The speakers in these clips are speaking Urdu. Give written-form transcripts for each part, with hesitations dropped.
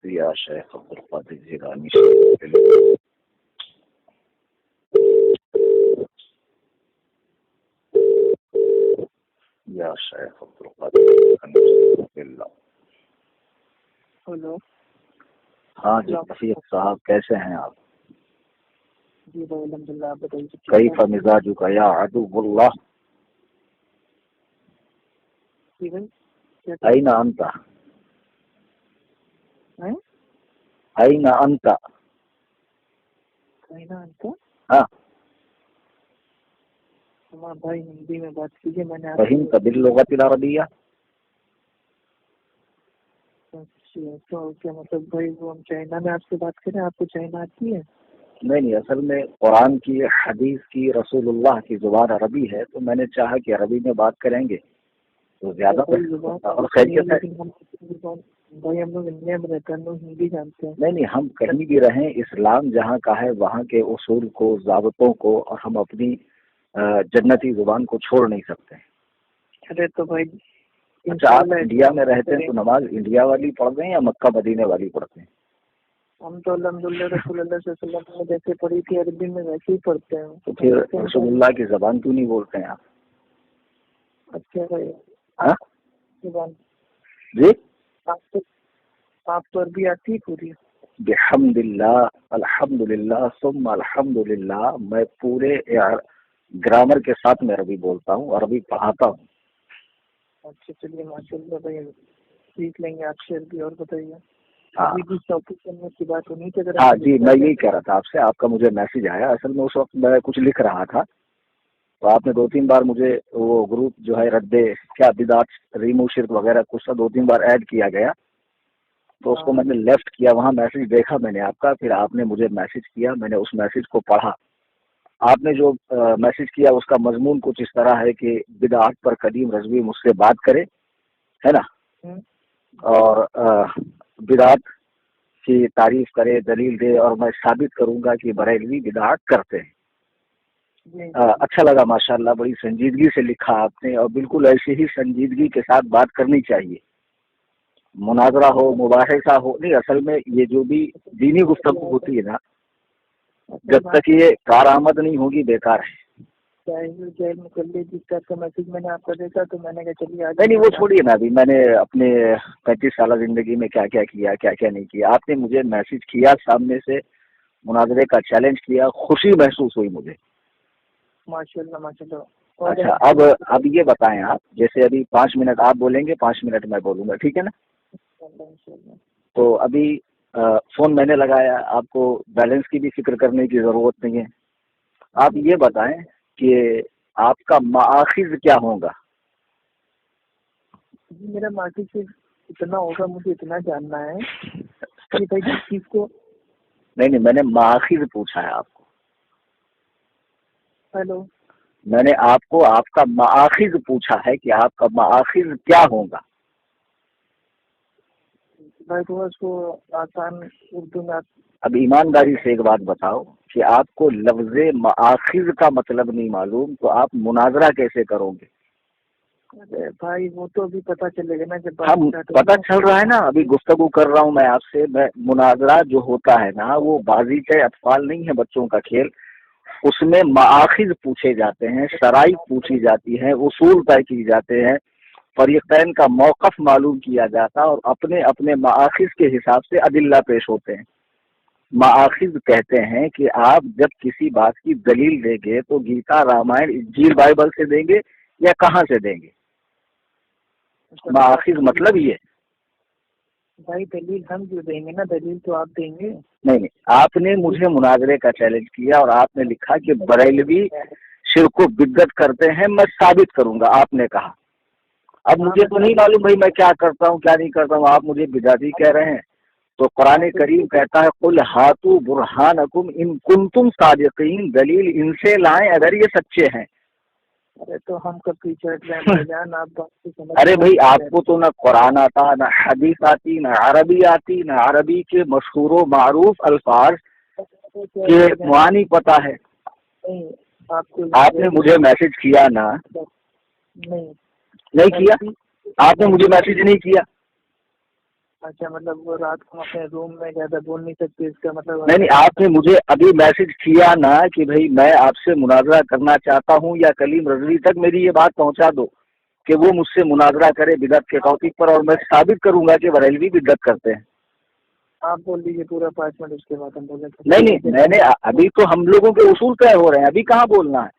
یا شیخ عبدالقادر جیلانی، یا شیخ عبدالقادر جیلانی۔ ہلو، ہاں جی رفیق صاحب کیسے ہیں آپ؟ جی بھائی الحمد للہ، آپ بتائیے۔ کیف مزاجک یا عدو اللہ؟ جی بھائی این انت؟ این انت؟ ہاں ہمارا بھائی ہندی میں بات کیجیے، میں نے فہمت باللغت العربیہ؟ اچھا، تو کیا مطلب بھائی وہ ہم چائنا میں آپ سے بات کریں، آپ کو چائنا آتی ہے؟ نہیں، اصل میں قرآن کی، حدیث کی، رسول اللہ کی زبان عربی ہے، تو میں نے چاہا کہ عربی میں بات کریں گے تو زیادہ اور خیریت ہے۔ بھائی ہم لوگ انڈیا میں رہتے ہیں، ہم لوگ ہندی جانتے ہیں۔ نہیں، ہم کہیں بھی رہیں، اسلام جہاں کا ہے وہاں کے اصول کو، ضابطوں کو، اور ہم اپنی جنتی زبان کو چھوڑ نہیں سکتے۔ ارے تو بھائی اچھا، آپ انڈیا میں رہتے ہیں تو نماز انڈیا والی پڑھتے ہیں یا مکہ مدینے والی پڑھتے ہیں؟ ہم تو الحمدللہ رسول اللہ صلی اللہ علیہ وسلم نے جیسے پڑھی تھی عربی میں ویسے ہی پڑھتے ہیں۔ تو پھر رسول اللہ کی زبان کیوں نہیں بولتے ہیں آپ؟ اچھا بھائی، زبان جی آپ تو عربی آتی ہے پوری؟ بحمد اللہ، الحمدللہ ثم الحمدللہ، میں پورے گرامر کے ساتھ میں عربی بولتا ہوں، عربی پڑھاتا ہوں۔ اچھا چلیے ماشاء اللہ بھائی، سیکھ لیں گے آپ سے عربی۔ اور بتائیے، ہاں ٹاپک کرنے کی بات ہونی تھی۔ ہاں جی، میں یہی کہہ رہا تھا آپ سے، آپ کا مجھے میسج آیا، اصل میں اس وقت میں کچھ لکھ رہا تھا تو آپ نے 2-3 بار مجھے وہ گروپ جو ہے رد کیا بدعت ریمو شرک وغیرہ کچھ 2-3 بار ایڈ کیا گیا، تو اس کو میں نے لیفٹ کیا، وہاں میسج دیکھا میں نے آپ کا، پھر آپ نے مجھے میسج کیا، میں نے اس میسج کو پڑھا۔ آپ نے جو میسج کیا اس کا مضمون کچھ اس طرح ہے کہ بدعات پر قدیم رضوی مجھ سے بات کرے، ہے نا، اور بدعات کی تعریف کرے، دلیل دے، اور میں ثابت کروں گا کہ بریلوی بدعات کرتے ہیں۔ اچھا لگا ماشاءاللہ، بڑی سنجیدگی سے لکھا آپ نے، اور بالکل ایسی ہی سنجیدگی کے ساتھ بات کرنی چاہیے، مناظرہ ہو، مباحثہ ہو، نہیں اصل میں یہ جو بھی دینی گفتگو ہوتی ہے نا، جب تک یہ کارآمد نہیں ہوگی بیکار ہے۔ جس کا میسج میں نے آپ کو دیکھا تو میں نے کہا چلیے نہیں وہ چھوڑیے نا، ابھی میں نے اپنے 35 سالہ زندگی میں کیا کیا کیا، کیا کیا نہیں کیا۔ آپ نے مجھے میسج کیا، سامنے سے مناظرے کا چیلنج کیا، خوشی محسوس ہوئی مجھے۔ ماشاء اللہ ماشاء اللہ۔ اچھا، اب یہ بتائیں آپ، جیسے ابھی 5 منٹ آپ بولیں گے، 5 منٹ میں بولوں گا، ٹھیک ہے نا؟ تو ابھی فون میں نے لگایا، آپ کو بیلنس کی بھی فکر کرنے کی ضرورت نہیں ہے۔ آپ یہ بتائیں کہ آپ کا مآخذ کیا ہوگا؟ میرا مارکیٹ سے اتنا ہوگا، مجھے اتنا جاننا ہے کہ بھائی جس چیز کو نہیں میں نے مآخذ پوچھا ہے آپ کو۔ ہیلو، میں نے آپ کو آپ کا مآخذ پوچھا ہے کہ آپ کا مآخذ کیا ہوگا؟ بھائی تھوڑا اس کو آسان اردو میں۔ اب ایمانداری سے ایک بات بتاؤ کہ آپ کو لفظ مآخذ کا مطلب نہیں معلوم تو آپ مناظرہ کیسے کرو گے؟ ارے بھائی وہ تو ابھی پتہ چلے گا نا جب ہم پتہ چل رہا ہے نا، ابھی گفتگو کر رہا ہوں میں آپ سے۔ میں مناظرہ جو ہوتا ہے نا، وہ بازی کے اطفال نہیں ہے، بچوں کا کھیل۔ اس میں مآخذ پوچھے جاتے ہیں، شرائط پوچھی جاتی ہیں، اصول طے کیے جاتے ہیں، فریقین کا موقف معلوم کیا جاتا اور اپنے اپنے مآخذ کے حساب سے ادلہ پیش ہوتے ہیں۔ مآخذ کہتے ہیں کہ آپ جب کسی بات کی دلیل دیں گے تو گیتا، رامائن، انجیل، بائبل سے دیں گے یا کہاں سے دیں گے؟ مآخذ مطلب یہ بھائی دلیل ہم جو دیں گے نا، دلیل تو آپ دیں گے۔ نہیں، آپ نے مجھے مناظرے کا چیلنج کیا اور آپ نے لکھا کہ بریلوی شرک و بدعت کرتے ہیں، میں ثابت کروں گا، آپ نے کہا۔ اب مجھے تو نہیں معلوم بھائی میں کیا کرتا ہوں کیا نہیں کرتا ہوں، آپ مجھے بدعتی کہہ رہے ہیں۔ تو قرآن کریم کہتا ہے قل ہاتوا برہانکم ان کنتم صادقین، دلیل ان سے لائیں اگر یہ سچے ہیں۔ ارے تو ہم کب ٹیچر جان، آپ ارے بھائی آپ کو تو نہ قرآن آتا، نہ حدیث آتی، نہ عربی آتی، نہ عربی کے مشہور و معروف الفاظ کے معانی پتہ ہے۔ آپ نے مجھے میسج کیا نا، نہیں کیا؟ آپ نے مجھے میسج نہیں کیا؟ اچھا مطلب وہ رات کو اپنے روم میں زیادہ بول نہیں سکتے، اس کا مطلب؟ نہیں، آپ نے مجھے ابھی میسج کیا نا کہ بھائی میں آپ سے مناظرہ کرنا چاہتا ہوں، یا کلیم رضوی تک میری یہ بات پہنچا دو کہ وہ مجھ سے مناظرہ کرے بدعت کے ٹاپک پر، اور میں ثابت کروں گا کہ بریلوی بدعت کرتے ہیں۔ آپ بول دیجیے پورا 5 منٹ، اس کے بعد ہم بولیں۔ نہیں، میں نے ابھی تو ہم لوگوں کے اصول طے ہو رہے ہیں، ابھی کہاں بولنا ہے؟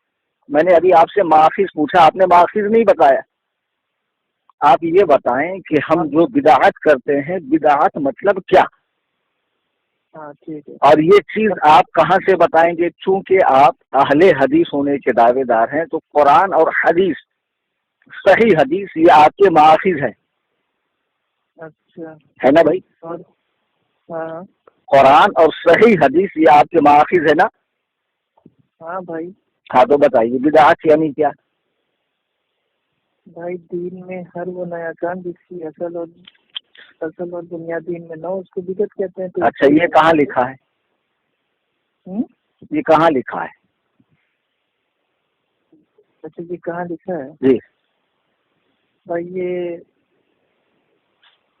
میں نے ابھی آپ سے ماخذ پوچھا، آپ نے ماخذ نہیں بتایا۔ آپ یہ بتائیں کہ ہم جو بدعت کرتے ہیں، بدعت مطلب کیا؟ ہاں ٹھیک ہے۔ اور یہ چیز آپ کہاں سے بتائیں گے؟ چونکہ آپ اہل حدیث ہونے کے دعوے دار ہیں، تو قرآن اور حدیث، صحیح حدیث، یہ آپ کے ماخذ ہیں۔ اچھا ہے نا بھائی؟ ہاں قرآن اور صحیح حدیث یہ آپ کے ماخذ ہے نا؟ ہاں بھائی۔ ہاں تو بتائیے بدعت یعنی کیا؟ بھائی دین میں ہر وہ نیا کام جس کی اصل اور بنیاد دین میں نہ ہو، اس کو بدعت کہتے ہیں۔ اچھا یہ کہاں لکھا ہے؟ یہ کہاں لکھا ہے؟ اچھا یہ کہاں لکھا ہے؟ جی بھائی یہ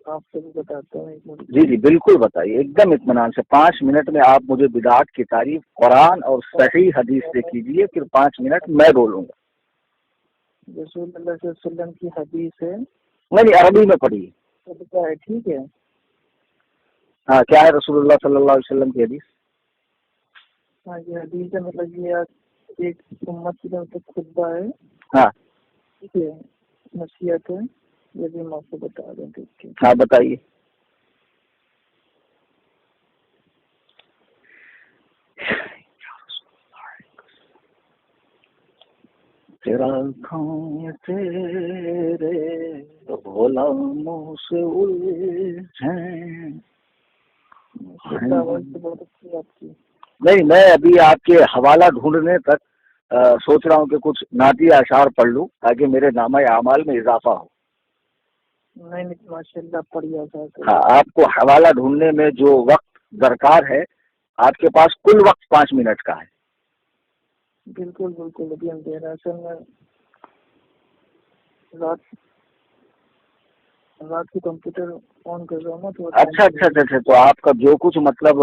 آپ سے بھی بتاتا ہوں۔ جی بالکل بتائیے، ایک دم اطمینان سے۔ 5 منٹ میں آپ مجھے بدعت کی تعریف قرآن اور صحیح حدیث سے کیجیے، پھر 5 منٹ میں بولوں گا۔ رسول اللہ صلی اللہ علیہ وسلم کی حدیث ہے، نہیں عربی میں پڑھیے۔ ٹھیک ہے؟ ہاں کیا ہے رسول اللہ صلی اللہ علیہ وسلم کی حدیث؟ ہاں یہ حدیث ہے، مطلب یہ ایک امت کی طرف سے خطبہ ہے۔ ہاں ٹھیک ہے، نصیحت ہے، یہ بھی ہم آپ کو بتا دیں گے۔ ہاں بتائیے۔ تیرا کھاؤں تیرے غلاموں سے الجھیں۔ بہت اچھی آپ کی۔ نہیں میں ابھی آپ کے حوالہ ڈھونڈنے تک سوچ رہا ہوں کہ کچھ نعتی اشعار پڑھ لوں تاکہ میرے نامہ اعمال میں اضافہ ہو۔ نہیں ماشاء اللہ پڑھیا تھا۔ ہاں آپ کو حوالہ ڈھونڈنے میں جو وقت درکار ہے، آپ کے پاس کل وقت 5 منٹ کا ہے۔ بالکل ابھی ہم دے رہے ہیں۔ اصل میں رات کی کمپیوٹر آن کر رہا ہوں نا تو۔ اچھا تو آپ کا جو کچھ مطلب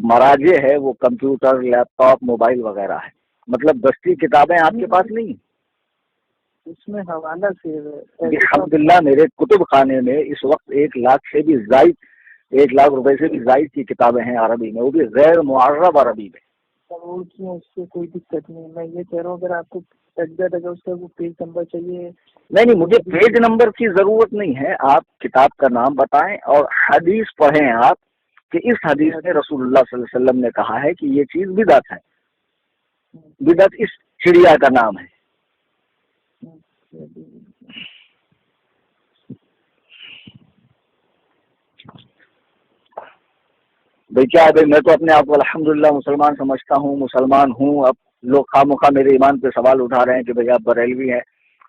مراجع ہے وہ کمپیوٹر، لیپ ٹاپ، موبائل وغیرہ ہے، مطلب دستی کتابیں آپ کے پاس نہیں؟ اس میں حوالہ سے الحمدللہ میرے کتب خانے میں اس وقت 1 لاکھ سے بھی زائد، 1 لاکھ روپے سے بھی زائد کی کتابیں ہیں عربی میں، وہ بھی غیر معرب عربی میں۔ اس سے کوئی دقت نہیں، میں یہ کہہ رہا ہوں اگر آپ کو اگر اس کا وہ پیج نمبر چاہیے۔ نہیں مجھے پیج نمبر کی ضرورت نہیں ہے، آپ کتاب کا نام بتائیں اور حدیث پڑھیں آپ کہ اس حدیث میں رسول اللہ صلی اللہ علیہ وسلم نے کہا ہے کہ یہ چیز بدعت ہے۔ بدعت اس چڑیا کا نام ہے۔ بھائی کیا ہے بھائی، میں تو اپنے آپ کو الحمدللہ مسلمان سمجھتا ہوں، مسلمان ہوں۔ اب لوگ خواہ مخواہ میرے ایمان پہ سوال اٹھا رہے ہیں کہ بھائی آپ بریلوی ہیں،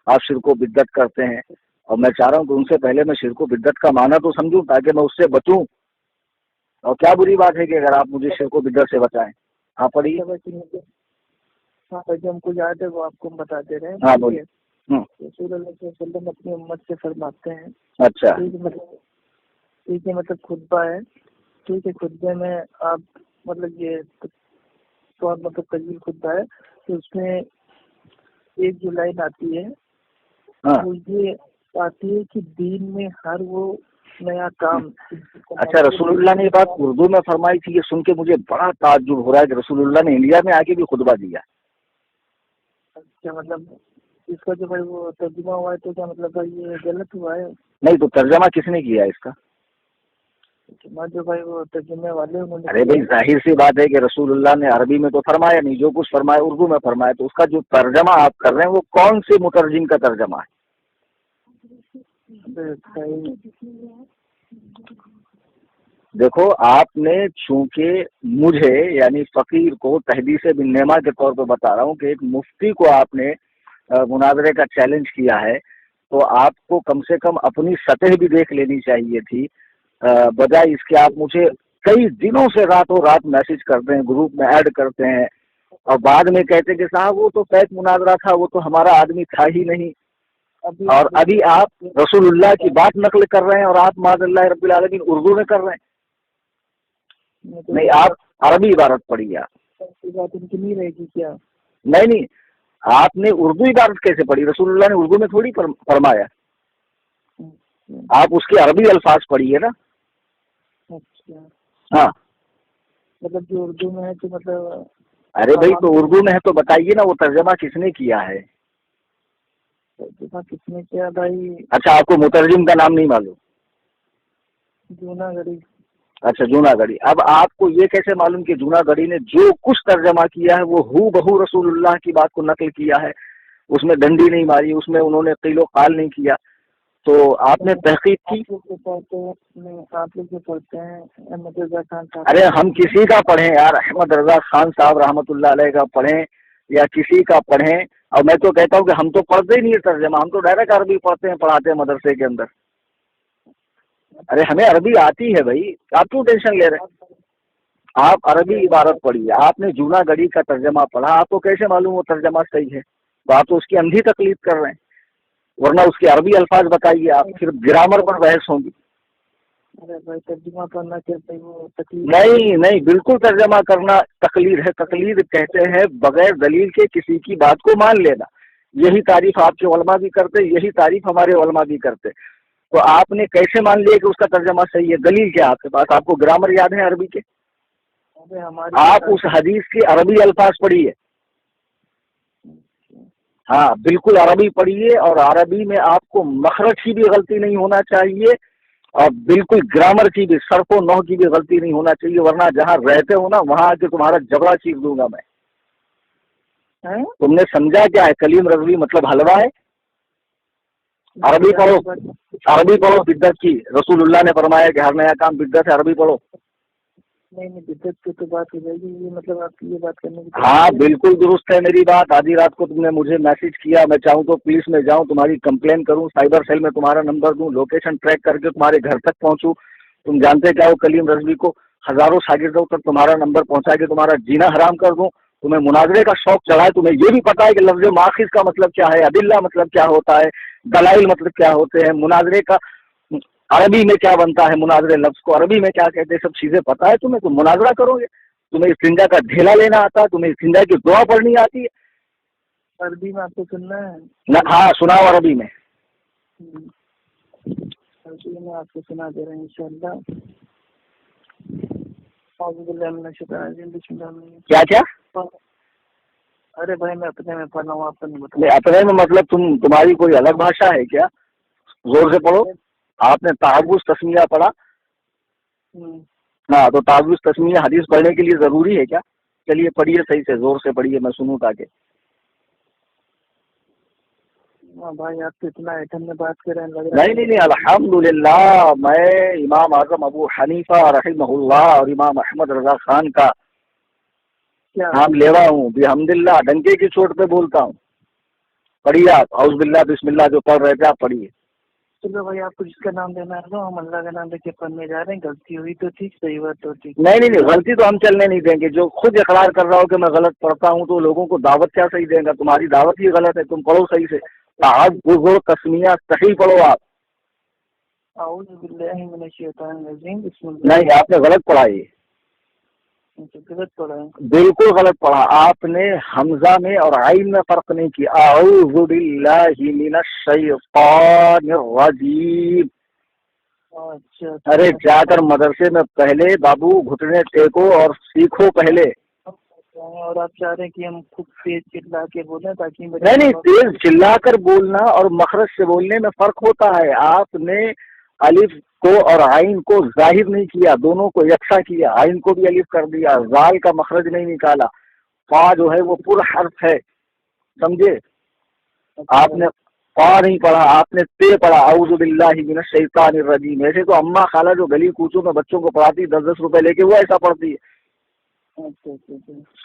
آپ شرک و بدعت کرتے ہیں، اور میں چاہ رہا ہوں کہ ان سے پہلے میں شرک و بدعت کا معنی تو سمجھوں تاکہ میں اس سے بچوں۔ اور کیا بری بات ہے کہ اگر آپ مجھے شرک و بدعت سے بچائیں۔ ہاں پڑھیے۔ ہاں جو ہم کو یاد ہے وہ آپ کو بتاتے رہے۔ ہاں بولیے۔ رسول اللہ صلی اللہ علیہ وسلم اپنی امت سے فرماتے ہیں۔ اچھا ٹھیک ہے، مطلب خطبہ ہے، ٹھیک ہے، خطبے میں آپ مطلب یہ بہت مطلب طویل خطبہ ہے، تو اس میں 1 جو لائن آتی ہے وہ یہ آتی ہے کہ دین میں ہر وہ نیا کام۔ اچھا رسول اللہ نے یہ بات اردو میں فرمائی تھی، یہ سن کے مجھے بڑا تعجب ہو رہا ہے کہ رسول اللہ نے انڈیا میں آ کے بھی خطبہ دیا۔ اچھا مطلب اس کا جو بھائی وہ ترجمہ ہوا ہے تو کیا مطلب یہ غلط ہوا ہے؟ نہیں تو ترجمہ کس نے کیا اس کا؟ جو بھائی وہ ترجمے والے انہوں نے۔ ارے بھائی ظاہر سی بات ہے کہ رسول اللہ نے عربی میں تو فرمایا نہیں، جو کچھ فرمایا اردو میں فرمایا، تو اس کا جو ترجمہ آپ کر رہے ہیں وہ کون سے مترجم کا ترجمہ ہے؟ دیکھو آپ نے چونکہ مجھے یعنی فقیر کو تحدیث بن نعمہ کے طور پہ بتا رہا ہوں کہ ایک مفتی کو آپ نے مناظرے کا چیلنج کیا ہے، تو آپ کو کم سے کم اپنی سطح بھی دیکھ لینی چاہیے تھی، بجائے اس کے آپ مجھے کئی دنوں سے راتوں رات میسج کرتے ہیں، گروپ میں ایڈ کرتے ہیں، اور بعد میں کہتے کہ صاحب وہ تو فیک مناظرہ تھا، وہ تو ہمارا آدمی تھا ہی نہیں، اور ابھی آپ رسول اللہ کی بات نقل کر رہے ہیں اور آپ معاذ اللہ رب العالمین اردو میں کر رہے ہیں. نہیں، آپ عربی عبارت پڑھیے. بات ان کی نہیں رہے گی کیا؟ نہیں، آپ نے اردو عبارت کیسے پڑھی؟ رسول اللہ نے اردو میں تھوڑی فرمایا. آپ اس کے عربی الفاظ پڑھیے نا. اچھا، ہاں، مطلب جو اردو میں ہے تو مطلب ارے بھائی تو اردو میں ہے تو بتائیے نا وہ ترجمہ کس نے کیا ہے؟ ترجمہ کس نے کیا بھائی؟ اچھا، آپ کو مترجم کا نام نہیں معلوم؟ جوناگڑھی. اچھا، جوناگڑھی. اب آپ کو یہ کیسے معلوم کہ جوناگڑھی نے جو کچھ ترجمہ کیا ہے وہ ہو بہو رسول اللہ کی بات کو نقل کیا ہے؟ اس میں ڈنڈی نہیں ماری، اس میں انہوں نے قیل و قال نہیں کیا. تو آپ نے تحقیق کی؟ آپ لوگ جو پڑھتے ہیں احمد رضا خان صاحب. ارے ہم کسی کا پڑھیں یار، احمد رضا خان صاحب رحمۃ اللہ علیہ کا پڑھیں یا کسی کا پڑھیں. اور میں تو کہتا ہوں کہ ہم تو پڑھتے ہی نہیں ہے ترجمہ، ہم تو ڈائریکٹ عربی پڑھتے ہیں، پڑھاتے ہیں مدرسے کے اندر. ارے ہمیں عربی آتی ہے بھائی، آپ کیوں ٹینشن لے رہے ہیں؟ آپ عربی عبارت پڑھیے. آپ نے جوناگڑھی کا ترجمہ پڑھا، آپ کو کیسے معلوم وہ ترجمہ صحیح ہے؟ تو آپ تو اس کی اندھی تقلید کر رہے ہیں. ورنہ اس کے عربی الفاظ بتائیے، آپ پھر گرامر پر بحث ہوگی. ارے بھائی ترجمہ کرنا چاہتے ہیں وہ تکلیف. نہیں، بالکل ترجمہ کرنا تقلید ہے. تقلید کہتے ہیں بغیر دلیل کے کسی کی بات کو مان لینا. یہی تعریف آپ کے علماء بھی کرتے، یہی تعریف ہمارے علماء بھی کرتے. تو آپ نے کیسے مان لیا کہ اس کا ترجمہ صحیح ہے؟ دلیل کیا آپ کے پاس؟ آپ کو گرامر یاد ہے عربی کے؟ آپ اس حدیث کے عربی الفاظ پڑھیے. ہاں بالکل عربی پڑھیے، اور عربی میں آپ کو مخرج کی بھی غلطی نہیں ہونا چاہیے، اور بالکل گرامر کی بھی، صرف و نحو کی بھی غلطی نہیں ہونا چاہیے. ورنہ جہاں رہتے ہو نا وہاں آ کے تمہارا جبڑا چیخ دوں گا میں. تم نے سمجھا کیا ہے کلیم رضوی مطلب حلوہ ہے؟ عربی پڑھو، عربی پڑھو. بدعت کی رسول اللہ نے فرمایا کہ ہر نیا کام بدعت ہے. عربی پڑھو. نہیں بدعت کی تو بات ہو جائے گی، یہ مطلب آپ کی یہ بات کرنے کی. ہاں بالکل درست ہے میری بات. آدھی رات کو تم نے مجھے میسج کیا، میں چاہوں تو پولیس میں جاؤں، تمہاری کمپلین کروں، سائبر سیل میں تمہارا نمبر دوں، لوکیشن ٹریک کر کے تمہارے گھر تک پہنچوں. تم جانتے کیا ہو کلیم رضوی کو ہزاروں شاگردوں تک تمہارا نمبر پہنچا کے تمہارا جینا حرام کر دوں. تمہیں مناظرے کا شوق چڑھا ہے، تمہیں یہ بھی پتا ہے کہ لفظ ماخذ کا مطلب کیا ہے، ادلہ مطلب کیا ہوتا ہے، دلائل مطلب کیا ہوتے ہیں، مناظرے کا عربی میں کیا بنتا ہے، مناظرے لفظ کو عربی میں کیا کہتے ہیں، سب چیزیں پتا ہے تمہیں. تم مناظرہ کرو گے؟ تمہیں استنجا کا ڈھیلا لینا آتا ہے؟ تمہیں استنجا کی دعا پڑھنی آتی ہے؟ عربی میں آپ کو سننا ہے؟ ہاں سناؤ عربی میں. عربی میں آپ کو سنا دے رہے ہیں انشاءاللہ. اعوذ باللہ من الشیطان الرجیم، بسم اللہ الرحمن الرحیم. کیا؟ ارے بھائی میں اپنے میں پڑھ رہا ہوں، آپ کو نہیں بتا. اپنے میں مطلب تمہاری کوئی الگ بھاشا ہے کیا؟ زور سے پڑھو. آپ نے تعوذ تسمیہ پڑھا؟ ہاں تو تعوذ تسمیہ حدیث پڑھنے کے لیے ضروری ہے کیا؟ چلیے پڑھیے صحیح سے، زور سے پڑھیے، میں سنوں تاکہ. بھائی آپ تو اتنا ایٹم میں بات کر رہے ہیں، لگ رہا ہے. نہیں الحمدللہ میں امام اعظم ابو حنیفہ رحمہ اللہ اور امام احمد رضا خان کا نام لیوا ہوں. بحمدللہ ڈنکے کی چوٹ پہ بولتا ہوں. پڑھیے آپ اعوذ باللہ بسم اللہ جو پڑھ رہے تھے آپ پڑھیے. چلو بھائی آپ کو جس کا نام لینا ہے ہم اللہ کا نام لے کے پڑھنے جا رہے ہیں. غلطی ہوئی تو ٹھیک، صحیح بات تو ٹھیک. نہیں غلطی تو ہم چلنے نہیں دیں گے. جو خود اقرار کر رہا ہو کہ میں غلط پڑھتا ہوں تو لوگوں کو دعوت کیا صحیح دیں گا؟ تمہاری دعوت ہی غلط ہے. تم پڑھو صحیح سے. تعوذ تسمیہ صحیح پڑھو آپ. اعوذ باللہ من الشیطان الرجیم بسم اللہ. نہیں آپ نے غلط پڑھا. یہ غلط پڑھا ہے، بالکل غلط پڑھا. آپ نے حمزہ میں اور عین میں فرق نہیں کیا. اعوذ باللہ من الشیطان الرجیم. اچھا ارے جا کر مدرسے میں پہلے بابو گھٹنے ٹیکو اور سیکھو پہلے. اور آپ چاہ رہے ہیں کہ ہم خود تیز چلا کے بولیں تاکہ نہیں تیز چلا کر بولنا اور مخرج سے بولنے میں فرق ہوتا ہے. آپ نے الف کو اور عین کو ظاہر نہیں کیا، دونوں کو یکساں کیا. عین کو بھی الف کر دیا، زال کا مخرج نہیں نکالا. فا جو ہے وہ پر حرف ہے، سمجھے؟ آپ نے فا نہیں پڑھا، آپ نے تے پڑھا. اعوذ باللہ من الشیطان الرجیم. ایسے تو اماں خالہ جو گلی کوچوں میں بچوں کو پڑھاتی 10-10 روپے لے کے وہ ایسا پڑھتی ہے.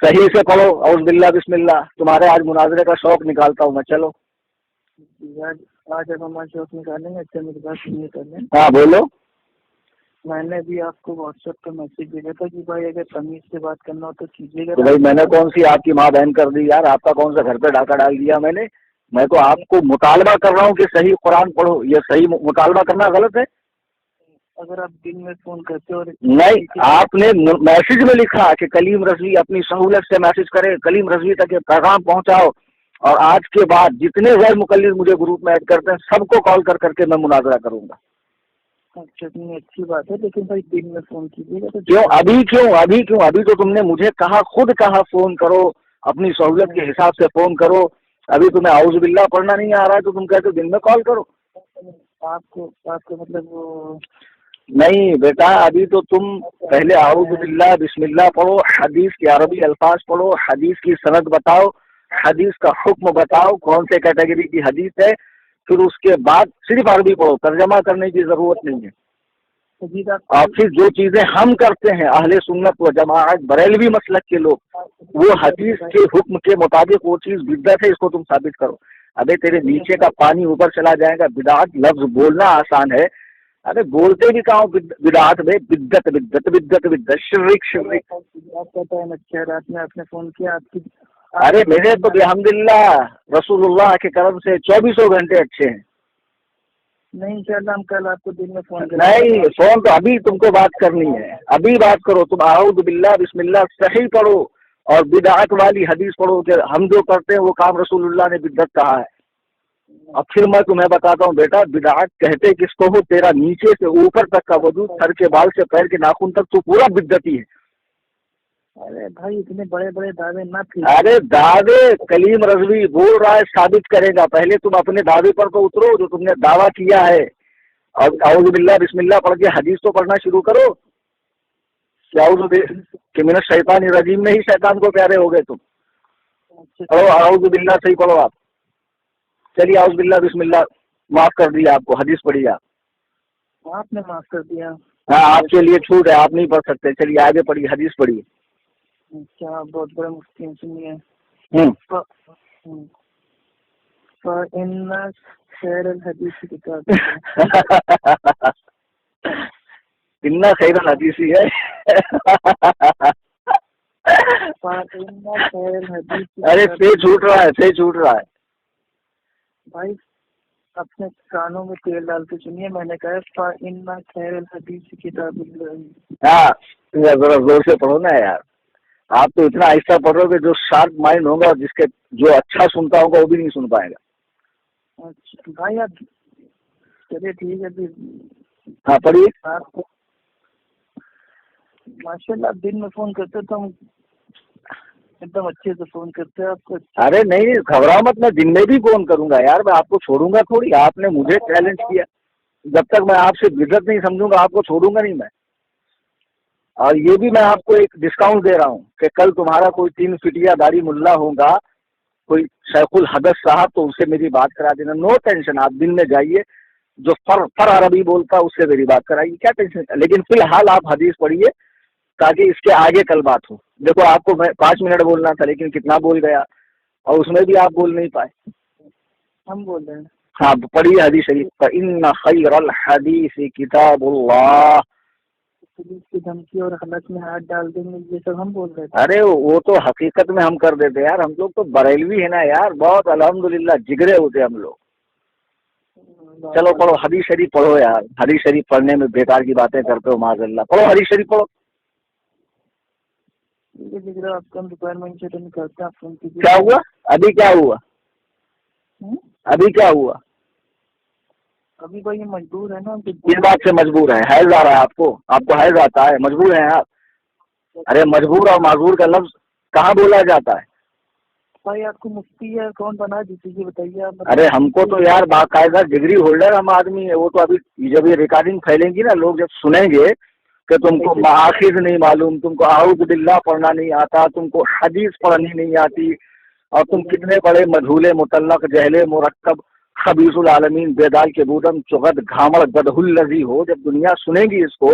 صحیح سے پڑھو اعوذ باللہ بسم اللہ. تمہارے آج مناظرے کا شوق نکالتا ہوں میں. چلو آج اب ہمارا شوق نکالیں گے. اچھا میری بات سنیے کر لیں. ہاں بولو. میں نے بھی آپ کو واٹس ایپ پہ میسج بھیجا تھا کہ بھائی اگر تمیز سے بات کرنا ہو تو کیجیے گا. تو بھائی میں نے کون سی آپ کی ماں بہن کر دی یار؟ آپ کا کون سا گھر پہ ڈاکہ ڈال دیا میں نے؟ میں تو آپ کو مطالبہ کر رہا ہوں کہ صحیح قرآن پڑھو. یہ صحیح مطالبہ کرنا غلط ہے؟ اگر آپ دن میں فون کرتے اور نہیں، آپ نے میسج میں لکھا کہ کلیم رضوی اپنی سہولت سے میسج کرے، کلیم رضوی تک یہ پیغام پہنچاؤ، اور آج کے بعد جتنے غیر مقلد مجھے گروپ میں ایڈ کرتے ہیں سب کو کال کر کر کے میں مناظرہ کروں گا. اچھا اچھی بات ہے، لیکن بھائی دن میں فون کیجیے گا. کیوں ابھی تو تم نے مجھے کہا، خود کہا فون کرو، اپنی سہولت کے حساب سے فون کرو. ابھی تمہیں اعوذ باللہ پڑھنا نہیں آ رہا ہے تو تم کہتے دن میں کال کرو. آپ کو مطلب وہ نہیں بیٹا، ابھی تو تم پہلے اعوذ باللہ بسم اللہ پڑھو، حدیث کے عربی الفاظ پڑھو، حدیث کی سند بتاؤ، حدیث کا حکم بتاؤ کون سے کیٹیگری کی حدیث ہے، پھر اس کے بعد صرف عربی پڑھو، ترجمہ کرنے کی ضرورت نہیں ہے. اور پھر جو چیزیں ہم کرتے ہیں اہل سنت و جماعت بریلوی مسلک کے لوگ، وہ حدیث کے حکم کے مطابق وہ چیز بدعت ہے، اس کو تم ثابت کرو. ابے تیرے نیچے کا پانی اوپر چلا جائے گا. بدعت لفظ بولنا آسان ہے، ارے بولتے بھی کہاں بدعت میں بدعت بدعت بدعت بدعت شرک شرک. آپ کا ٹائم اچھا ہے، رات میں آپ نے فون کیا، آپ کی ارے میرے تو الحمدللہ رسول اللہ کے کرم سے 24 گھنٹے اچھے ہیں. نہیں انشاءاللہ ہم کل آپ کو دن میں فون کریں. نہیں فون تو ابھی تم کو بات کرنی ہے، ابھی بات کرو. تم اعوذ باللہ بسم اللہ صحیح پڑھو اور بدعت والی حدیث پڑھو کہ ہم جو کرتے ہیں وہ کام رسول اللہ نے بدعت کہا ہے. اب پھر میں تمہیں بتاتا ہوں بیٹا، بدعت کہتے کس کو ہو؟ تیرا نیچے سے اوپر تک کا وجود، سر کے بال سے پیر کے ناخن تک تو پورا بدعتی ہے. ارے بھائی اتنے بڑے بڑے دعوے نہ تھے. ارے دعوے کلیم رضوی بول رہا ہے، ثابت کرے گا. پہلے تم اپنے دعوے پر تو اترو جو تم نے دعویٰ کیا ہے، اور اعوذ باللہ بسم اللہ پڑھ کے حدیث تو پڑھنا شروع کرو. کہ من الشیطان الرجیم میں ہی شیطان کو پیارے ہو گئے تم. پڑھو اعوذ باللہ صحیح پڑھو آپ. چلیے اعوذ باللہ بسم اللہ، معاف کر دیا آپ کو. حدیث پڑھیے آپ نے معاف کر دیا. ہاں آپ کے لیے چھوٹ ہے، آپ نہیں پڑھ سکتے. چلیے آگے پڑھیے، حدیث پڑھیے. اچھا بہت بڑے مفتی ہیں، سنیے. فَإِنَّ خَيْرَ الْحَدِيثِ كِتَابُ اتنا خیر الحدیث ہے. ارے سے چھوٹ رہا ہے بھائی. اپنے کانوں میں تیل ڈال کے سنیے. میں نے کہا فَإِنَّ خَيْرَ الْحَدِيثِ كِتَابُ اللَّهِ. ہاں ذرا زور سے پڑھو نا یار. آپ تو اتنا آہستہ پڑھ رہے ہو کہ جو شارپ مائنڈ ہوگا، جس کے جو اچھا سنتا ہوگا وہ بھی نہیں سن پائے گا. اچھا بھائی آپ چلیے ٹھیک ہے. ہاں پڑھیے. آپ کو ماشاء اللہ آپ دن میں فون کرتے تو ہم ایک دم اچھے سے فون کرتے ہیں آپ کو. ارے نہیں گھبراؤ مت، میں دن میں بھی فون کروں گا یار. میں آپ کو چھوڑوں گا تھوڑی. آپ نے مجھے چیلنج کیا، جب تک میں آپ سے بدعت نہیں سمجھوں گا آپ کو چھوڑوں گا نہیں میں. اور یہ بھی میں آپ کو ایک ڈسکاؤنٹ دے رہا ہوں کہ کل تمہارا کوئی 3 فٹیا داڑھی ملا ہوگا، کوئی شیخ الحدث صاحب، تو اس سے میری بات کرا دینا. نو ٹینشن، آپ دن میں جائیے، جو فر عربی بولتا اس سے میری بات کرائیے، کیا ٹینشن. لیکن فی الحال آپ حدیث پڑھیے تاکہ اس کے آگے کل بات ہو. دیکھو آپ کو میں 5 منٹ بولنا تھا لیکن کتنا بول گیا، اور اس میں بھی آپ بول نہیں پائے. ہم بول رہے ہیں. ہاں پڑھیے حدیث شریف. فَإِنَّ خَيْرَ الْحَدِيثِ كِتَابُ اللَّهِ. پولیس کی دھمکی اور حلق میں ہاتھ ڈال دیں گے، یہ سب ہم بول رہے تھے. ارے وہ تو حقیقت میں ہم کر دیتے یار. ہم لوگ تو بریلوی ہے نا یار، بہت الحمدللہ جگرے ہوتے ہم لوگ. چلو پڑھو حدیث شریف پڑھو یار. حدیث شریف پڑھنے میں بیکار کی باتیں کرتے ہو معاذ اللہ. پڑھو حدیث شریف پڑھو. آپ کا ریکوائرمنٹ سے کرتے ہیں. کیا ہوا ابھی؟ کیا ہوا ابھی؟ کیا ہوا ابھی بھائی یہ مجبور ہے نا. کس بات سے مجبور ہے؟ حیض آ رہا ہے آپ کو؟ آپ کو حیض آتا ہے؟ مجبور ہیں آپ؟ ارے مجبور اور معذور کا لفظ کہاں بولا جاتا ہے؟ بھائی آپ کو مفتی ہے کون بنا دیجیے یہ بتائیے آپ. ارے ہم کو تو یار باقاعدہ ڈگری ہولڈر ہم آدمی ہے. وہ تو ابھی جب یہ ریکارڈنگ پھیلیں گی نا، لوگ جب سنیں گے کہ تم کو مآخذ نہیں معلوم، تم کو اعوذ باللہ پڑھنا نہیں آتا، تم کو حدیث پڑھنی نہیں آتی، اور تم کتنے بڑے مجہول مطلق جہل مرکب خبیث العالمین بیدال کے بودم چغد گھامڑ گدھ الذی ہو. جب دنیا سنے گی اس کو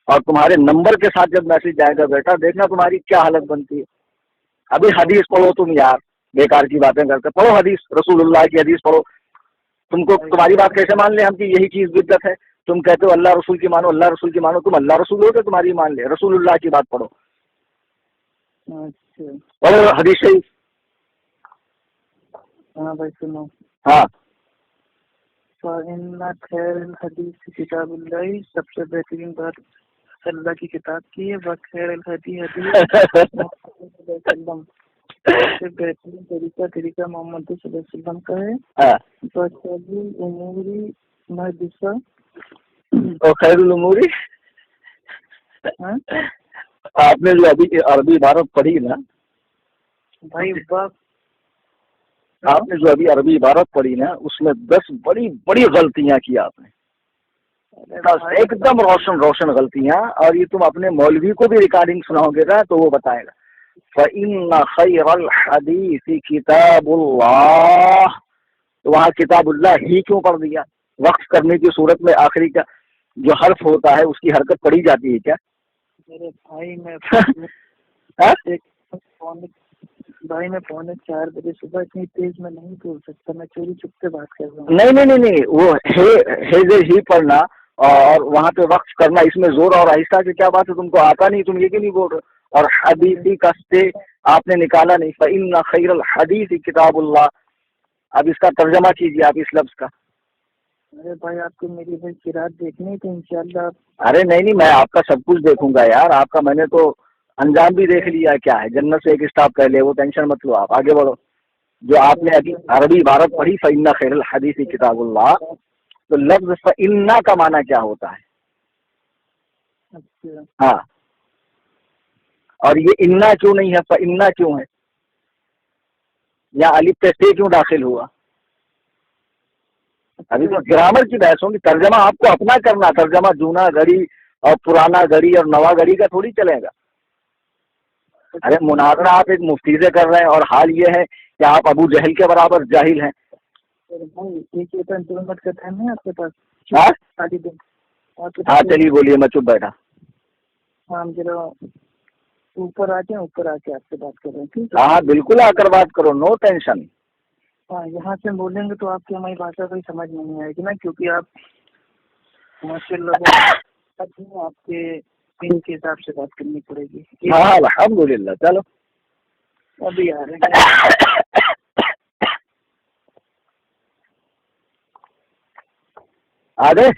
اور تمہارے نمبر کے ساتھ جب میسج جائے گا بیٹا، دیکھنا تمہاری کیا حالت بنتی ہے. ابھی حدیث پڑھو تم یار، بیکار کی باتیں کرتے. پڑھو حدیث، رسول اللہ کی حدیث پڑھو. تم کو تمہاری بات کیسے مان لیں ہم کہ یہی چیز بدعت ہے؟ تم کہتے ہو اللہ رسول کی مانو، اللہ رسول کی مانو، تم اللہ رسول ہو کہ تمہاری مان لے؟ رسول اللہ کی بات پڑھو، اچھا پڑھو حدیث شریف. ہاں بھائی سنو. ہاں فإن خیر الحدیث کتاب اللہ، سب سے بہترین بات اللہ کی کتاب کی ہے. وخیر الحدیث حدیث محمد صلی اللہ علیہ وسلم، سب سے بہترین طریقہ محمد صلی اللہ علیہ وسلم کا ہے. ہاں. وخیر الامور محدثہ، اور خیر الامور، ہاں آپ نے جو ابھی عربی عبارت پڑھی نا بھائی، وقت آپ نے جو ابھی عربی عبارت پڑھی نا اس میں 10 بڑی بڑی غلطیاں کی آپ نے، ایک دم روشن غلطیاں. اور یہ تم اپنے مولوی کو بھی ریکارڈنگ سناؤ گے نا تو وہ بتائے گا. فَإِنَّ خَيْرَ الْحَدِيثِ كِتَابُ اللَّهِ، تو وہاں کتاب اللہ ہی کیوں پڑھ دیا؟ وقف کرنے کی صورت میں آخری کا جو حرف ہوتا ہے اس کی حرکت پڑھی جاتی ہے کیا؟ میرے بھائی میں ہاں؟ بھائی میں 3:45 بجے صبح اتنی تیز میں نہیں بول سکتا، میں چوری چپ سے بات کر رہا ہوں. نہیں وہ ہی پڑھنا اور وہاں پہ وقف کرنا، اس میں زور اور آہستہ کی کیا بات ہے؟ تم کو آتا نہیں، تم یہ کیوں نہیں بول رہے؟ اور حدیثی کا سے آپ نے نکالا نہیں. فَإِنَّ خَيْرَ الْحَدِيثِ كِتَابُ اللَّهِ، اب اس کا ترجمہ کیجیے آپ اس لفظ کا. ارے بھائی آپ کو میری بھائی قرات دیکھنی تو انشاءاللہ ارے نہیں میں آپ کا سب کچھ دیکھوں گا یار. آپ کا میں نے تو انجام بھی دیکھ لیا کیا ہے. جنت سے ایک اسٹاپ پہلے، وہ ٹینشن مت لو، آپ آگے بڑھو. جو آپ نے ابھی عربی عبارت پڑھی فَإِنَّ خَيْرَ الْحَدِيثِ كِتَابُ اللَّهِ، تو لفظ فَإِنَّ کا معنی کیا ہوتا ہے؟ اچھا ہاں، اور یہ انا کیوں نہیں ہے؟ فَإِنَّ کیوں ہے؟ یا الف پہ سے کیوں داخل ہوا؟ ابھی تو گرامر کی بحث ہوگی. ترجمہ آپ کو اپنا کرنا، ترجمہ جونا گھڑی اور پرانا گھڑی اور نوا گھڑی کا تھوڑی چلے گا. ارے مناظرہ آپ ایک مفتی سے کر رہے ہیں اور حال یہ ہے کہ آپ ابو جہل کے برابر جاہل ہیں. مت کا ٹائم ہے آپ کے پاس؟ ہاں چلیے بولیے، میں چپ بیٹھا. ہاں ذرا اوپر آ کے آپ سے بات کر رہے ہیں، ٹھیک ہے؟ ہاں بالکل آ کر بات کرو، نو ٹینشن. ہاں یہاں سے بولیں گے تو آپ کی ہماری بھاشا کوئی سمجھ نہیں آئے گی نا، کیونکہ آپ ماشاء اللہ آپ کے دین کے حساب سے بات کرنی پڑے گی. ہاں الحمدللہ. چلو ابھی آ رہے ہیں. آ گئے؟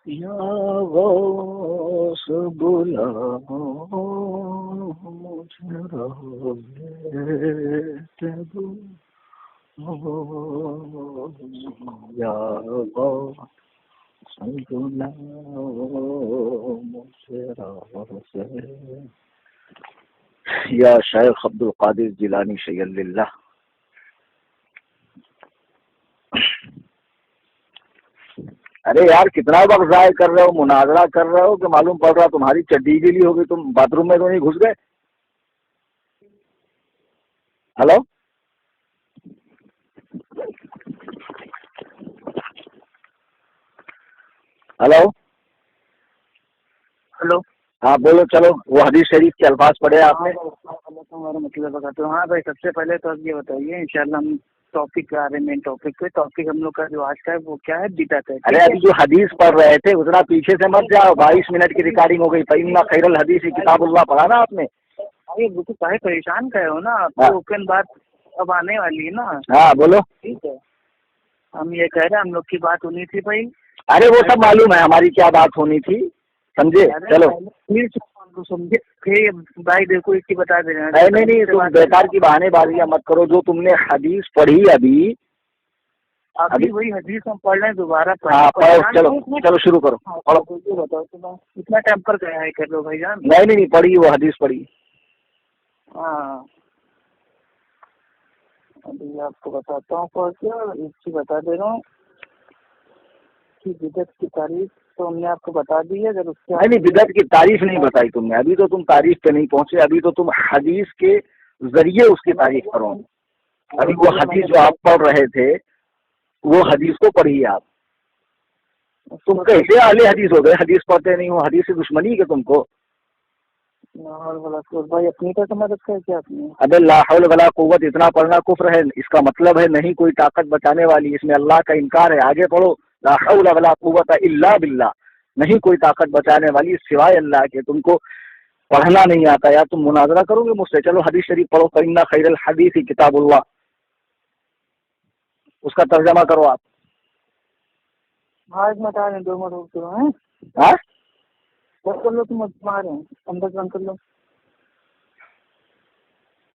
یا غوث بلا مجھے یا غوث بلا مجھے یا شیخ عبد القادر جیلانی شیخ اللہ. ارے یار کتنا وقت ضائع کر رہے ہو، مناظرہ کر رہے ہو کہ معلوم پڑ رہا تمہاری چڈی گیلی ہوگی. تم باتھ روم میں تو نہیں گھس گئے؟ ہلو ہلو ہلو ہاں بولو. چلو وہ حدیث شریف کے الفاظ پڑھے آپ نے. ہمارا مطلب بتاتا ہوں. ہاں بھائی سب سے پہلے تو اب یہ بتائیے انشاءاللہ ہم ٹاپک پہ آ رہے ہیں. مین ٹاپک پہ. ٹاپک ہم لوگ کا جو آج کا ہے وہ کیا ہے؟ بدعت ہے. ارے ابھی جو حدیث پڑھ رہے تھے اتنا پیچھے سے مت جاؤ. 22 منٹ کی ریکارڈنگ ہو گئی. فَإِنَّ خَيْرَ الْحَدِيثِ كِتَابُ اللَّهِ پڑھا نا آپ نے؟ ارے وہ تو کاہے پریشان کہے ہو نا آپ کو. اوپن بات اب آنے والی ہے نا. ہاں بولو. ٹھیک ہے ہم یہ کہہ رہے ہیں ہم لوگ کی بات ہونی تھی بھائی. ارے وہ سب معلوم ہے ہماری کیا بات ہونی تھی، سمجھے؟ چلو سمجھے پھر بھائی دیکھو اس کی بتا دے رہے ہیں. نہیں تم بیکار کی بہانے بازیاں مت کرو. جو تم نے حدیث پڑھی ابھی وہی حدیث ہم پڑھ رہے ہیں دوبارہ. ہاں چلو شروع کرو. بتاؤ اتنا ٹائم پر گیا ہے کر لو بھائی جان. نہیں پڑھی وہ حدیث پڑھی. ہاں ابھی آپ کو بتاتا ہوں. اور کیا ایک چیز بتا دے رہا ہوں کہ بدعت کی تعریف تو ہم نے آپ کو بتا دی ہے. اگر اس کے نہیں بدعت کی تعریف نہیں بتائی تم نے. ابھی تو تم تعریف پہ نہیں پہنچے. ابھی تو تم حدیث کے ذریعے اس کی تعریف کرو. ابھی وہ حدیث جو آپ پڑھ رہے تھے وہ حدیث کو پڑھیے آپ. تم کیسے اہل حدیث ہو گئے؟ حدیث پڑھتے نہیں ہو. حدیث سے دشمنی ہے تم کو. لا حول ولا قوت بھائی اپنی طرف مدد ہے کیا آپ نے؟ ابے لا حول ولا قوت اتنا پڑھنا کفر ہے، اس کا مطلب ہے نہیں کوئی طاقت بچانے والی، اس میں اللہ کا انکار ہے۔ آگے پڑھو، لا حول ولا قوت الا باللہ، نہیں کوئی طاقت بچانے والی سوائے اللہ کے۔ تم کو پڑھنا نہیں آتا یا تم مناظرہ کرو گے مجھ سے؟ چلو حدیث شریف پڑھو، فإن خیر الحدیث کتاب اللہ، اس کا ترجمہ کرو آپ۔ آج مت آ رہے ہیں 2 منٹ روک کرو ہیں ہاں بس کر لو، تم آ رہے ہیں اندر بند کر لو۔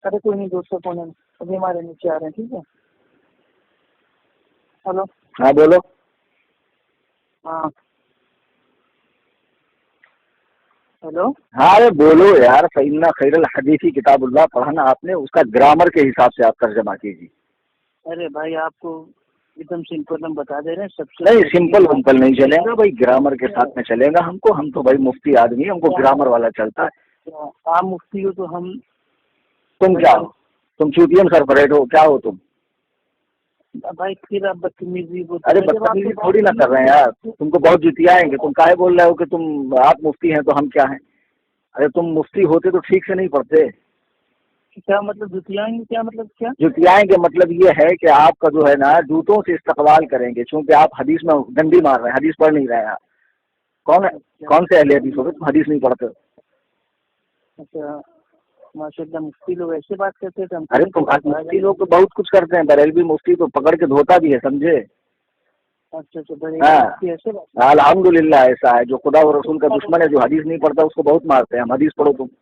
ارے کوئی نہیں، دوستوں فون ہے ابھی ہمارے نیچے آ رہے ہیں، ٹھیک ہے؟ ہلو ہاں بولو۔ ہاں ہلو ہاں ارے بولو یار، فإن خیر الحدیث کتاب اللہ پڑھنا آپ نے، اس کا گرامر کے حساب سے آپ ترجمہ کیجیے۔ ارے بھائی آپ کو ایک دم سمپل ہم بتا دے رہے ہیں، سب سے نہیں سمپل ومپل نہیں چلے گا بھائی، گرامر کے ساتھ میں چلے گا ہم کو، ہم تو بھائی مفتی آدمی ہیں، ہم کو گرامر والا چلتا ہے۔ آپ مفتی ہو تو ہم تم کیا ہو؟ تم چوٹین سرپریٹ ہو، کیا ہو تم؟ بھائی پھر آپ بدتمیزی ارے بدتمیزی تھوڑی نہ کر رہے ہیں یار، تم کو بہت جتیائیں گے۔ تم کاہے بول رہے ہو کہ تم آپ مفتی ہیں تو ہم کیا ہیں؟ ارے تم مفتی ہوتے تو ٹھیک سے نہیں پڑھتے۔ کیا مطلب جتیائیں گے؟ کیا مطلب کیا جتیائیں گے مطلب یہ ہے کہ آپ کا جو ہے نا جوتوں سے استقبال کریں گے، چونکہ آپ حدیث میں ڈنڈی مار رہے ہیں، حدیث پڑھ نہیں رہے ہیں آپ۔ کون سے اہل حدیث ہو گئے تم حدیث نہیں پڑھتے؟ اچھا ماشاء اللہ، مفتی لوگ ایسے بات کرتے تھے؟ ارے تم مفتی لوگ تو بہت کچھ کرتے ہیں، بریلوی مفتی تو پکڑ کے دھوتا بھی ہے، سمجھے؟ اچھا ہاں ایسے بات الحمدللہ ایسا ہے، جو خدا و رسول کا دشمن ہے، جو حدیث نہیں پڑھتا اس کو بہت مارتے ہیں ہم۔ حدیث پڑھو تم۔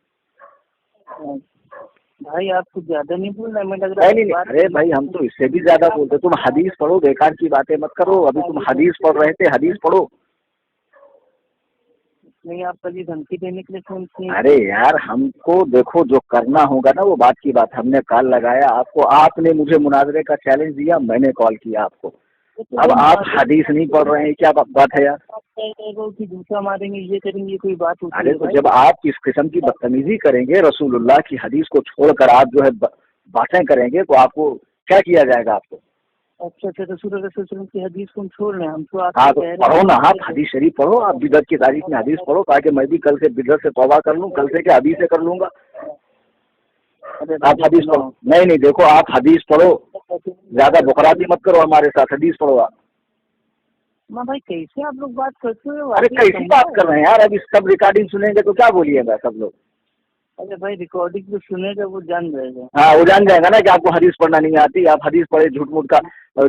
بھائی آپ کچھ زیادہ نہیں بول رہے، ہمیں لگ رہا نہیں، ارے بھائی ہم تو اس سے بھی زیادہ بولتے۔ تم حدیث پڑھو، بیکار کی باتیں مت کرو، ابھی تم حدیث پڑھ رہے تھے، حدیث پڑھو۔ نہیں آپ کبھی دھمکی دینے کے لیے فون کیے؟ ارے یار ہم کو دیکھو جو کرنا ہوگا نا وہ بات کی بات، ہم نے کال لگایا آپ کو، آپ نے مجھے مناظرے کا چیلنج دیا، میں نے کال کیا آپ کو، اب آپ حدیث نہیں پڑھ رہے ہیں، کیا بات ہے یار؟ کہ دوسرا ماریں گے، یہ کریں گے، کوئی بات ہوتی ارے ہے تو بھائی؟ جب آپ اس قسم کی بدتمیزی کریں گے، رسول اللہ کی حدیث کو چھوڑ کر آپ جو ہے باتیں کریں گے تو آپ کو کیا کیا جائے گا آپ کو؟ اچھا رسول اللہ صلی اللہ علیہ وسلم کی حدیث کو ہم چھوڑ رہے ہیں، ہم تو آپ ہاں سے تو کہہ رہے پڑھو ہیں نا، آپ حدیث شریف پڑھو، آپ بدعت کی تاریخ میں حدیث پڑھو، تاکہ میں بھی کل سے بدعت سے توبہ کر لوں، کل سے کیا ابھی سے کر لوں گا۔ آپ حدیث پڑھو، نہیں دیکھو آپ حدیث پڑھو، زیادہ بکراتی مت کرو ہمارے ساتھ، حدیث پڑھو آپ۔ ماں بھائی کیسے آپ لوگ بات کرتے ہو؟ ارے کیسی بات کر رہے ہیں یار، ابھی سب ریکارڈنگ سنیں گے تو کیا بولیے گا سب لوگ؟ ارے بھائی ریکارڈنگ جو سنے گا وہ جان جائے گا۔ ہاں وہ جان جائے گا نا کہ آپ کو حدیث پڑھنا نہیں آتی، آپ حدیث پڑھے جھوٹ موٹ کا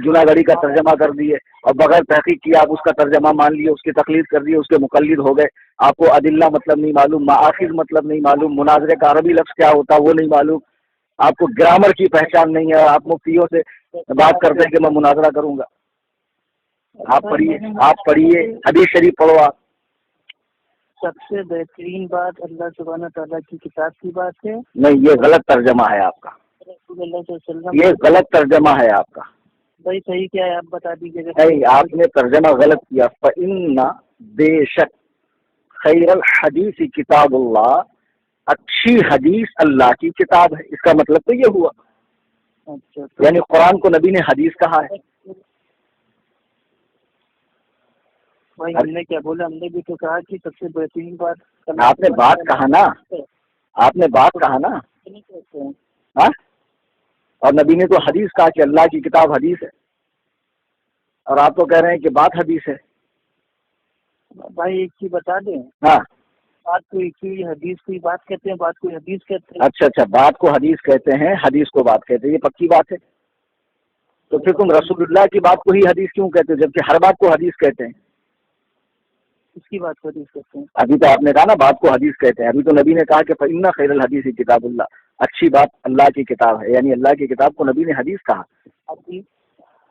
جناگڑی کا ترجمہ کر دیے، اور بغیر تحقیق کیا آپ اس کا ترجمہ مان لیے، اس کی تقلید کر دیے، اس کے مقلد ہو گئے۔ آپ کو ادلہ مطلب نہیں معلوم، مآخذ مطلب نہیں معلوم، مناظرے کا عربی لفظ کیا ہوتا وہ نہیں معلوم، آپ کو گرامر کی پہچان نہیں ہے، آپ مفتیوں سے بات کرتے ہیں کہ میں مناظرہ کروں گا۔ آپ پڑھیے حدیث شریف پڑھو آپ۔ سب سے بہترین بات اللہ سبحانہ تعالیٰ کی کتاب کی بات ہے۔ نہیں یہ غلط ترجمہ ہے آپ کا، رسول اللہ صلی اللہ علیہ وسلم، یہ غلط ترجمہ ہے آپ کا۔ بھائی صحیح کیا ہے آپ بتا دیجیے گا۔ نہیں آپ نے ترجمہ غلط کیا، فإن بے شک خیر الحدیث کتاب اللہ، اچھی حدیث اللہ کی کتاب ہے، اس کا مطلب تو یہ ہوا، اچھا یعنی قرآن کو نبی نے حدیث کہا ہے۔ بھائی ہم نے کیا بولا؟ ہم نے بھی تو کہا کہ سب سے بہترین بات آپ نے بات کہا نا، آپ نے بات کہا نا، ہاں، اور نبی نے تو حدیث کہا کہ اللہ کی کتاب حدیث ہے، اور آپ تو کہہ رہے ہیں کہ بات حدیث ہے۔ بھائی ایک چیز بتا دیں، ہاں بات کو ایک چیز حدیث کو بات کہتے ہیں، بات کو حدیث کہتے ہیں۔ اچھا بات کو حدیث کہتے ہیں، حدیث کو بات کہتے ہیں، یہ پکی بات ہے۔ تو پھر تم رسول اللہ کی بات کو ہی حدیث کیوں کہتے ہو جبکہ ہر بات کو حدیث کہتے ہیں؟ اس کی بات کو حدیث کہتے ہیں۔ ابھی تو آپ نے کہا نا بات کو حدیث کہتے ہیں، ابھی تو نبی نے کہا کہ فإن خیر الحدیث کتاب اللہ، اچھی بات اللہ کی کتاب ہے، یعنی اللہ کی کتاب کو نبی نے حدیث کہا۔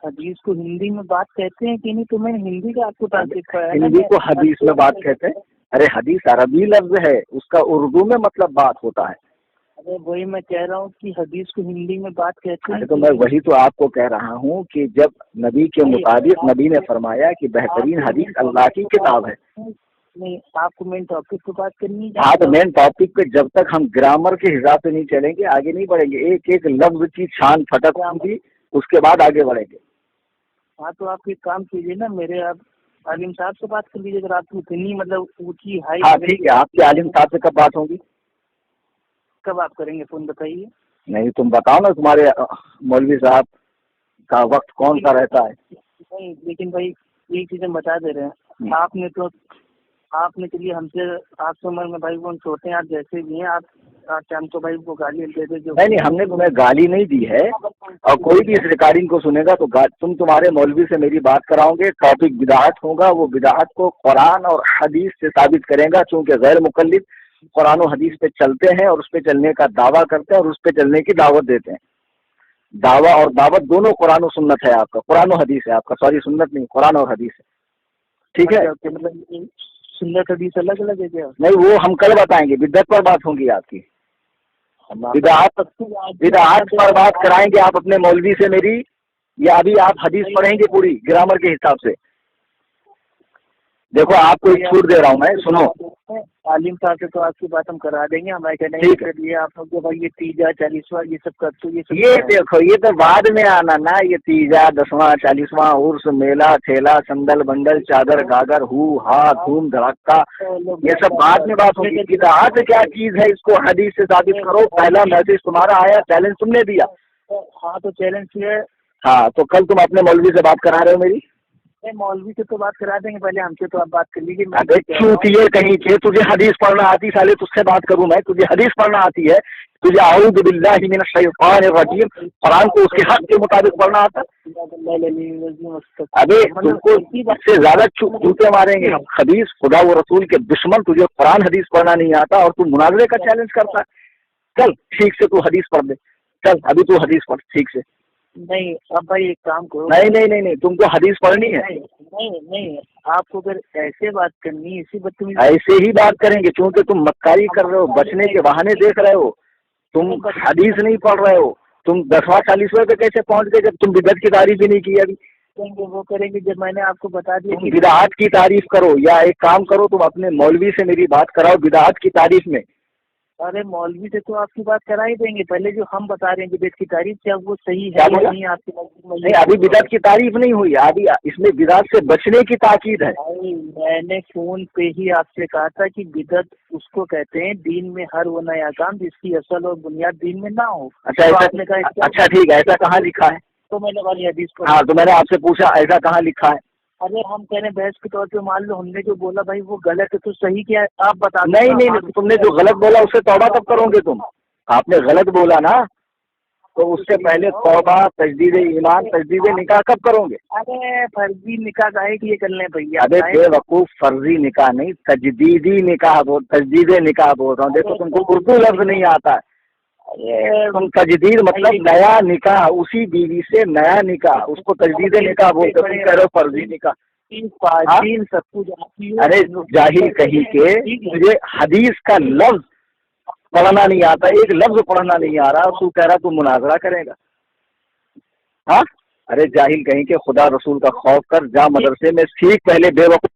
حدیث کو ہندی میں بات کہتے ہیں کہ نہیں؟ تو میں نے ہندی کا آپ کو ٹرانسلیٹ کرایا نا۔ ہندی کو حدیث میں بات کہتے ہیں؟ ارے حدیث عربی لفظ ہے، اس کا اردو میں مطلب بات ہوتا ہے۔ ارے وہی میں کہہ رہا ہوں کہ حدیث کو ہندی میں بات کہتے ہیں۔ تو میں وہی تو آپ کو کہہ رہا ہوں کہ جب نبی کے مطابق نبی نے فرمایا کہ بہترین حدیث اللہ کی کتاب ہے۔ نہیں آپ کو مین ٹاپک پہ بات کرنی ہے۔ ہاں تو مین ٹاپک پہ جب تک ہم گرامر کے حساب سے نہیں چلیں گے آگے نہیں بڑھیں گے، ایک ایک لفظ کی چھان پھٹک ہوگی، اس کے بعد آگے بڑھیں گے۔ ہاں تو آپ ایک کام کیجیے نا، میرے آپ عالم صاحب سے بات کر لیجیے، اگر آپ کو اتنی مطلب اونچی ہائی۔ ہاں ٹھیک ہے، آپ کے عالم صاحب سے کب بات ہوگی؟ کب آپ کریں گے فون بتائیے؟ نہیں تم بتاؤ نا تمہارے مولوی صاحب کا وقت کون سا رہتا ہے؟ نہیں لیکن بھائی یہ چیزیں بتا دے رہے ہیں آپ نے چلیے ہم سے آپ سے عمر میں بھائی وہ چھوٹے ہیں، آپ جیسے بھی ہیں آپ ہم تو بھائی کو گالی دے دے جو نہیں ہم نے تمہیں گالی نہیں دی ہے، اور کوئی بھی اس ریکارڈنگ کو سنے گا تو تمہارے مولوی سے میری بات کراؤ گے، ٹاپک بدعت ہوگا، وہ بدعت کو قرآن اور حدیث سے ثابت کرے گا، چونکہ غیر مقلد قرآن و حدیث پہ چلتے ہیں اور اس پہ چلنے کا دعویٰ کرتے ہیں اور اس پہ چلنے کی دعوت دیتے ہیں۔ دعویٰ اور دعوت دونوں قرآن و سنت ہے آپ کا، قرآن و حدیث ہے آپ کا، سوری سنت نہیں، قرآن اور حدیث ہے، ٹھیک ہے؟ مطلب سنت حدیث الگ الگ ہے کیا؟ نہیں وہ ہم کل بتائیں گے، بدعت پر بات ہوگی آپ کی، بدعات پر بات کرائیں گے آپ اپنے مولوی سے میری، یا ابھی آپ حدیث پڑھیں گے پوری گرامر کے حساب سے؟ دیکھو آپ کو ایک چھوٹ دے رہا ہوں میں، سنو، عالم صاحب سے تو آپ کی بات ہم کرا دیں گے، ہمارے کہنے ٹھیک ہے، یہ آپ لوگ بھائی یہ تیجا 40واں یہ سب کرتے یہ دیکھو یہ تو بعد میں آنا نا، یہ تیجا 10واں 40واں عرس میلہ ٹھیلا سندل بنڈل چادر گاگر ہو ہا دھوم دھڑکا، یہ سب بعد میں بات ہوگی۔ بدعت کیا چیز ہے اس کو حدیث سے ثابت کرو، پہلا میسج تمہارا آیا، چیلنج تم نے دیا۔ ہاں تو چیلنج یہ ہے، ہاں تو کل تم اپنے مولوی سے بات کرا رہے ہو میری؟ مولوی سے تو بات کرا دیں گے، پہلے ہم سے تو آپ بات کر لیجیے۔ ابے چونکہ کہیں کہ تجھے حدیث پڑھنا آتی، سالے تجھ سے بات کروں میں، تجھے حدیث پڑھنا آتی ہے، تجھے اعوذ باللہ من الشیطان الرجیم قرآن کو اس کے حق کے مطابق پڑھنا آتا؟ ابے تم کو اس سے زیادہ جوتے ماریں گے ہم، خبیث خدا و رسول کے دشمن، تجھے قرآن حدیث پڑھنا نہیں آتا اور تم مناظرے کا چیلنج کرتا ہے۔ چل ٹھیک سے تو حدیث پڑھ دے، چل ابھی تو حدیث پڑھ ٹھیک سے۔ نہیں اب بھائی ایک کام کرو، نہیں تم کو حدیث پڑھنی ہے، نہیں آپ کو اگر ایسے بات کرنی ہے اسی بدتمیزی ایسے ہی بات کریں گے، چونکہ تم مکاری کر رہے ہو، بچنے کے بہانے دیکھ رہے ہو، تم حدیث نہیں پڑھ رہے ہو، تم 10واں 40واں پہ کیسے پہنچ گئے جب تم بدعت کی تعریف بھی نہیں کی ابھی؟ وہ کریں گے جب میں نے آپ کو بتا دیا کہ بدعت کی تعریف کرو، یا ایک کام کرو تم اپنے مولوی سے میری بات کراؤ بدعت کی تعریف میں۔ ارے مولوی سے تو آپ کی بات کرا ہی دیں گے، پہلے جو ہم بتا رہے ہیں بدعت کی تعریف کیا وہ صحیح ہے یا نہیں آپ کی نہیں ابھی بدعت کی تعریف نہیں ہوئی، ابھی اس میں بدعت سے بچنے کی تاکید ہے۔ میں نے فون پہ ہی آپ سے کہا تھا کہ بدعت اس کو کہتے ہیں دین میں ہر وہ نیا کام جس کی اصل اور بنیاد دین میں نہ ہو۔ اچھا ٹھیک ہے، ایسا کہاں لکھا ہے؟ تو میں نے والی حدیث کو، ہاں تو میں نے آپ سے پوچھا ایسا کہاں لکھا ہے؟ ارے ہم کہہ رہے ہیں بحث کے طور پہ مان لو ہم نے جو بولا بھائی وہ غلط ہے تو صحیح کیا ہے آپ بتا دو۔ نہیں تم نے جو غلط بولا اس سے توبہ کب کرو گے تم؟ آپ نے غلط بولا نا تو اس سے پہلے توبہ تجدید ایمان تجدید نکاح کب کرو گے؟ ارے فرضی نکاح کا ہے کہ یہ کر لیں بھیا؟ ابے بے وقوف، فرضی نکاح نہیں تجدیدی نکاح تجدید نکاح بول رہا ہوں۔ دیکھو تم کو اردو لفظ نہیں آتا ہے، تم تجدید مطلب نیا نکاح، اسی بیوی سے نیا نکاح، اس کو تجدید نکاح بولتے، تم کہہ رہے ہو فرضی نکاح۔ سب کچھ ارے جاہل کہیں کہ مجھے حدیث کا لفظ پڑھنا نہیں آتا، ایک لفظ پڑھنا نہیں آ رہا، تو کہہ رہا تو مناظرہ کرے گا؟ ہاں ارے جاہل کہیں کہ خدا رسول کا خوف کر، جا مدرسے میں سیکھ پہلے بے وقوف